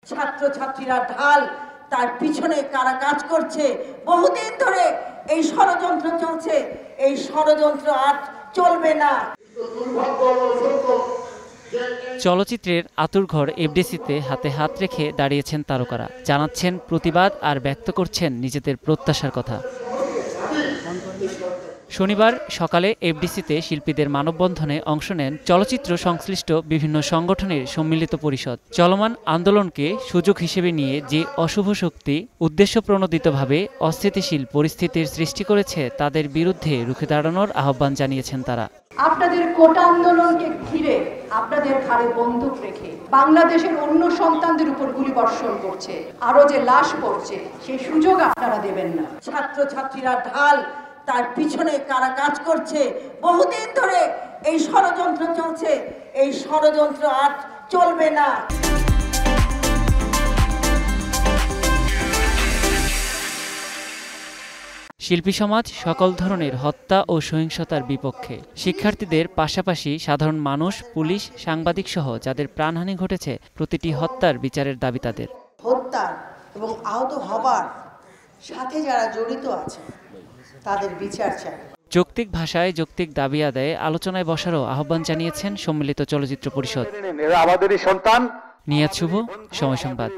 ছাত্রছাত্রীরা ঢাল, তার পিছনে কারা কাজ করছে, বহুদিন ধরে এই ষড়যন্ত্র চলছে। এই ষড়যন্ত্র আর চলবে না। চলচ্চিত্রের আতুরঘর এফডিসিতে হাতে হাত রেখে দাঁড়িয়েছেন তারকারা, জানাচ্ছেন প্রতিবাদ আর ব্যক্ত করছেন নিজেদের প্রত্যাশার কথা। শনিবার সকালে এফডিসিতে শিল্পীদের মানববন্ধনে অংশ নেন চলচ্চিত্র সংশ্লিষ্ট বিভিন্ন সংগঠনের সম্মিলিত পরিষদ। চলমান আন্দোলনকে সুযোগ হিসেবে নিয়ে যে অশুভ শক্তি উদ্দেশ্যপ্রণোদিতভাবে অস্থিতিশীল পরিস্থিতির সৃষ্টি করেছে তাদের বিরুদ্ধে রুখে দাঁড়ানোর আহ্বান জানিয়েছেন তারা। আপনাদের কোটা আন্দোলনকে ঘিরে আপনাদের ঘাড়ে বন্দুক রেখে বাংলাদেশের অন্য সন্তানদের উপর গুলি বর্ষণ করছে, আরো যে লাশ পড়ছে সেই সুযোগ আপনারা দেবেন না। ছাত্রছাত্রীরা ঢাল, তার পিছনে কারা কাজ করছে, বহুদিন ধরে এই ষড়যন্ত্র চলছে। এই ষড়যন্ত্র আর চলবে না। শিল্পী সমাজ সকল ধরনের হত্যা ও সহিংসতার বিপক্ষে। শিক্ষার্থীদের পাশাপাশি সাধারণ মানুষ, পুলিশ, সাংবাদিক সহ যাদের প্রাণহানি ঘটেছে প্রতিটি হত্যার বিচারের দাবি তাদের। হত্যা এবং আহত হবার সাথে যারা জড়িত আছে তাদের বিচার চাই। যৌক্তিক ভাষায় যৌক্তিক দাবি আদায়ে আলোচনায় বসারও আহ্বান জানিয়েছেন সম্মিলিত চলচ্চিত্র পরিষদ। আমাদেরই সন্তান। নিয়াজ শুভ, সময় সংবাদ।